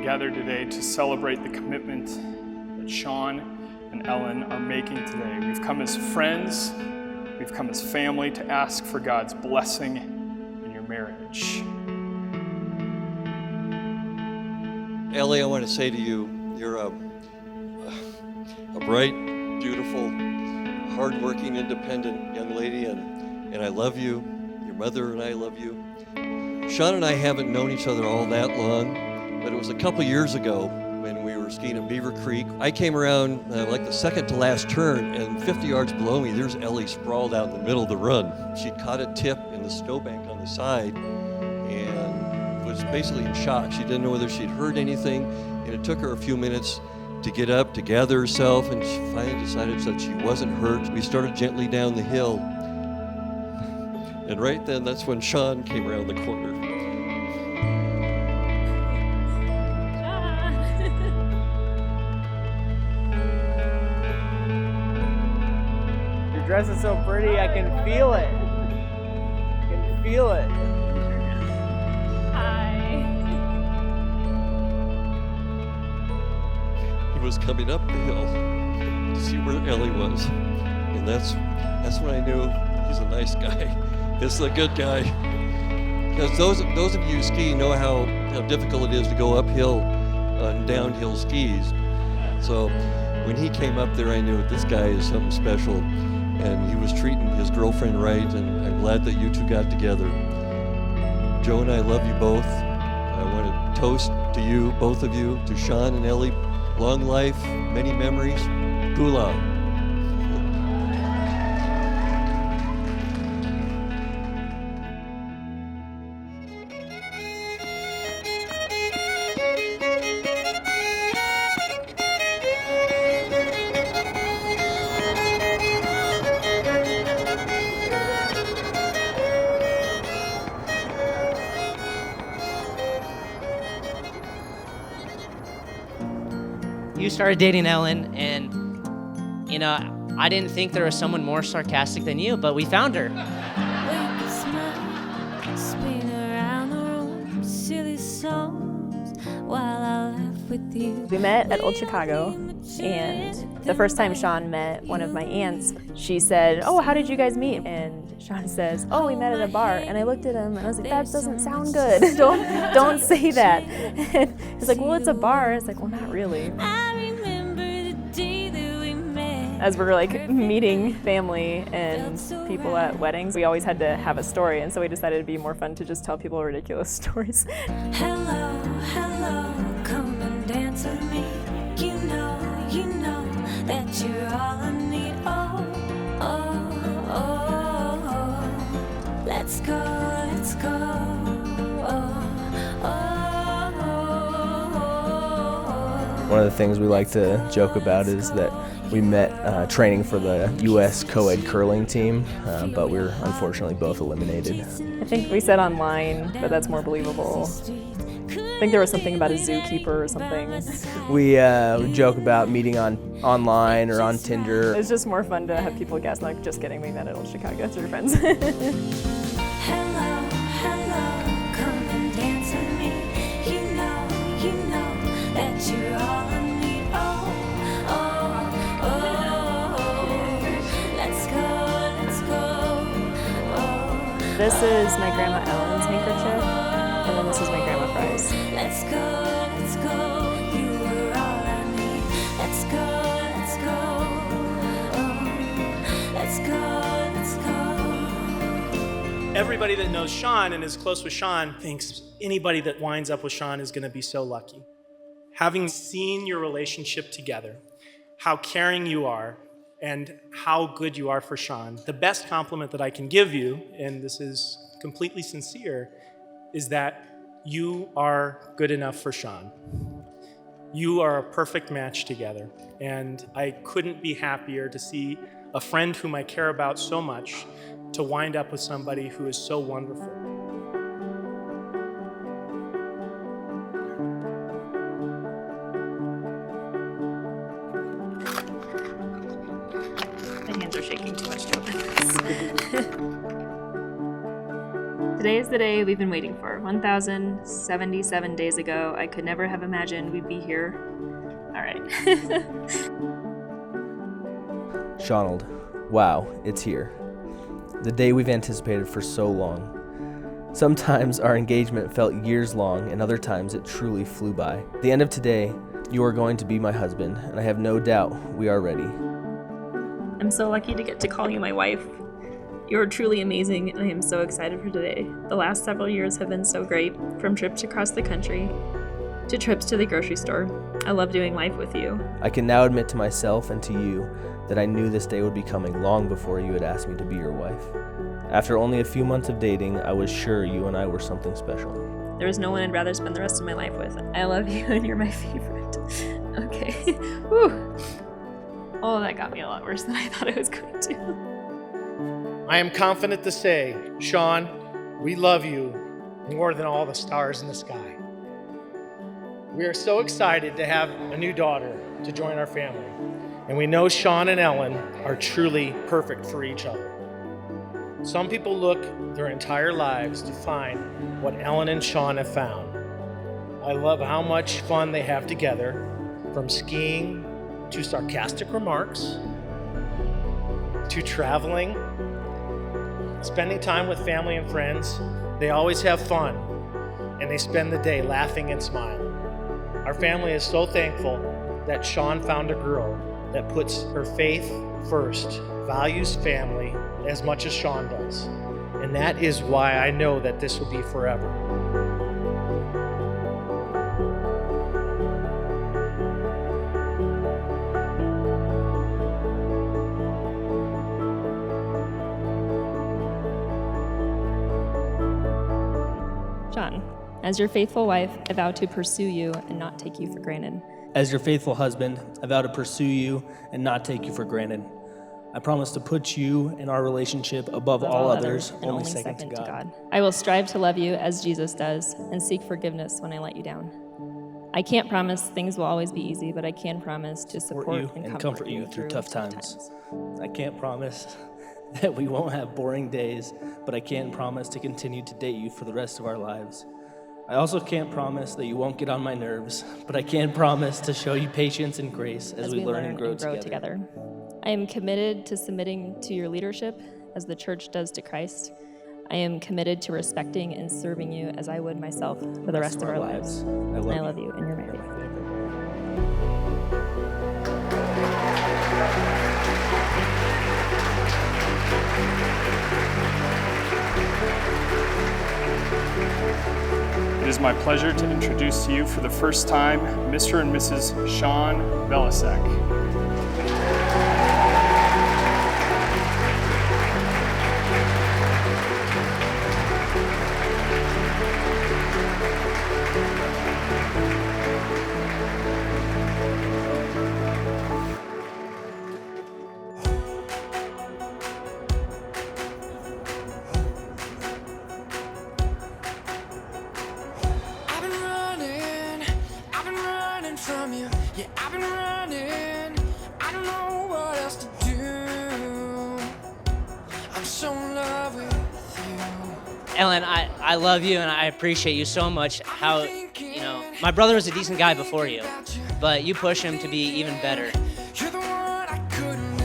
gathered today to celebrate the commitment that Sean and Ellen are making today. We've come as friends, we've come as family to ask for God's blessing in your marriage. Ellie, I want to say to you, you're a bright, beautiful, hardworking, independent young lady, and I love you. Your mother and I love you. Sean and I haven't known each other all that long, but it was a couple years ago when we were skiing in Beaver Creek. I came around like the second to last turn, and 50 yards below me, there's Ellie sprawled out in the middle of the run. She caught a tip in the snowbank on the side and was basically in shock. She didn't know whether she'd heard anything, and it took her a few minutes to get up, to gather herself, and she finally decided that she wasn't hurt. We started gently down the hill, and right then, that's when Sean came around the corner. Your dress is so pretty, I can feel it. I can feel it. He was coming up the hill to see where Ellie was, and that's when I knew he's a nice guy. This is a good guy. Because those of you who ski know how difficult it is to go uphill on downhill skis. So when he came up there, I knew this guy is something special, and he was treating his girlfriend right, and I'm glad that you two got together. Joe and I love you both. I want to toast to you, both of you, to Sean and Ellie. Long life, many memories. Gula. You started dating Ellen, and, I didn't think there was someone more sarcastic than you, but we found her. We met at Old Chicago, and the first time Sean met one of my aunts, she said, "Oh, how did you guys meet?" And Sean says, "Oh, we met at a bar." And I looked at him and I was like, "That doesn't sound good. Don't say that." And he's like, "Well, it's a bar." It's like, "Well, not really." As we're like meeting family and people at weddings, we always had to have a story, and so we decided it'd be more fun to just tell people ridiculous stories. Hello, hello, come and dance with me. You know that you're all I need. Oh, oh, oh, oh. Let's go, let's go. Oh, oh, oh, oh. One of the things we like to joke about is that we met training for the U.S. co-ed curling team, but we were unfortunately both eliminated. I think we said online, but that's more believable. I think there was something about a zookeeper or something. We joke about meeting online or on Tinder. It's just more fun to have people guess, like, just kidding, we met at Old Chicago through friends. Hello, hello, come and dance with me. You know that you're all I need. Oh, oh, oh, let's go, let's go. Oh, This is my grandma Ellen's handkerchief, and then this is my grandma Fry's. let's go, let's go. You were all I need. Let's go, let's go. Oh, let's go, let's go. Everybody that knows Sean and is close with Sean thinks anybody that winds up with Sean is going to be so lucky. Having seen your relationship together, how caring you are, and how good you are for Sean, the best compliment that I can give you, and this is completely sincere, is that you are good enough for Sean. You are a perfect match together, and I couldn't be happier to see a friend whom I care about so much to wind up with somebody who is so wonderful. My hands are shaking too much to open this. Today is the day we've been waiting for. 1,077 days ago. I could never have imagined we'd be here. All right. Shonald, wow, it's here. The day we've anticipated for so long. Sometimes our engagement felt years long, and other times it truly flew by. At the end of today, you are going to be my husband, and I have no doubt we are ready. I'm so lucky to get to call you my wife. You're truly amazing, and I am so excited for today. The last several years have been so great, from trips across the country to trips to the grocery store. I love doing life with you. I can now admit to myself and to you that I knew this day would be coming long before you had asked me to be your wife. After only a few months of dating, I was sure you and I were something special. There is no one I'd rather spend the rest of my life with. I love you, and you're my favorite. Okay. Whew. Oh, that got me a lot worse than I thought it was going to. I am confident to say, Sean, we love you more than all the stars in the sky. We are so excited to have a new daughter to join our family, and we know Sean and Ellen are truly perfect for each other. Some people look their entire lives to find what Ellen and Sean have found. I love how much fun they have together, from skiing to sarcastic remarks, to traveling, spending time with family and friends. They always have fun, and they spend the day laughing and smiling. Our family is so thankful that Sean found a girl that puts her faith first, values family as much as Sean does. And that is why I know that this will be forever. Sean, as your faithful wife, I vow to pursue you and not take you for granted. As your faithful husband, I vow to pursue you and not take you for granted. I promise to put you and our relationship above all others, and only second to God. I will strive to love you as Jesus does and seek forgiveness when I let you down. I can't promise things will always be easy, but I can promise to support you and comfort you through tough times. I can't promise that we won't have boring days, but I can promise to continue to date you for the rest of our lives. I also can't promise that you won't get on my nerves, but I can promise to show you patience and grace as we learn and grow together. I am committed to submitting to your leadership as the church does to Christ. I am committed to respecting and serving you as I would myself for the rest of our lives. I love you, and you're my favorite. It is my pleasure to introduce to you for the first time Mr. and Mrs. Sean Belisek. From you, yeah, I've been running. I don't know what else to do. I'm so in love with you. Ellen, I love you and I appreciate you so much. How, my brother was a decent guy before you, but you push him to be even better. You're the one I couldn't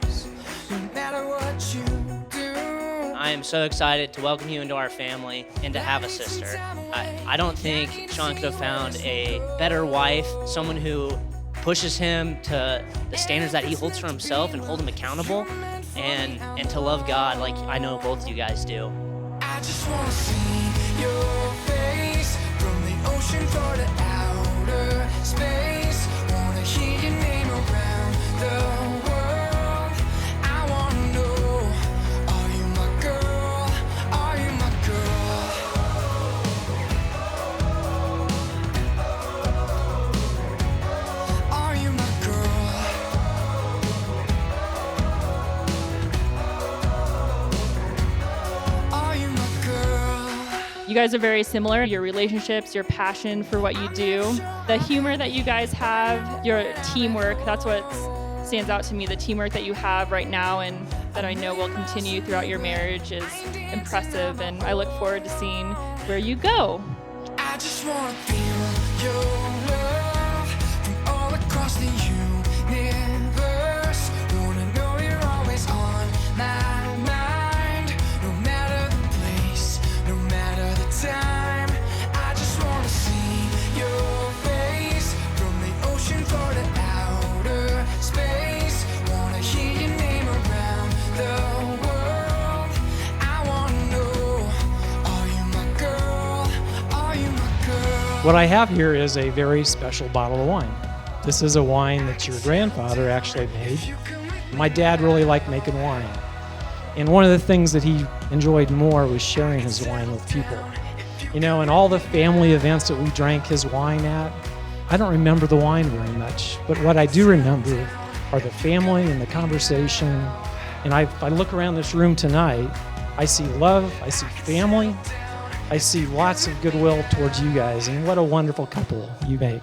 lose, no matter what you do. I am so excited to welcome you into our family and to have a sister. I don't think Sean could have found a better wife, someone who pushes him to the standards that he holds for himself and hold him accountable, and to love God like I know both you guys do. I just want to see your face from the ocean floor to outer space. Want to hear your name around the world. I want to know, are you my girl? Are you my girl? Are you my girl? Are you my girl? You guys are very similar. Your relationships, your passion for what you do, the humor that you guys have, your teamwork, that's what stands out to me, the teamwork that you have right now. And that I know will continue throughout your marriage is impressive, and I look forward to seeing where you go. I just wanna feel your love from all across the universe. Wanna know you're always on my mind, no matter the place, no matter the time. I just wanna see your face from the ocean for the outer space. Wanna hear your name around the world. I wanna know, are you my girl? Are you my girl? What I have here is a very special bottle of wine. This is a wine that your grandfather actually made. My dad really liked making wine. And one of the things that he enjoyed more was sharing his wine with people. You know, and all the family events that we drank his wine at, I don't remember the wine very much, but what I do remember are the family and the conversation. And if I look around this room tonight, I see love, I see family, I see lots of goodwill towards you guys, and what a wonderful couple you make.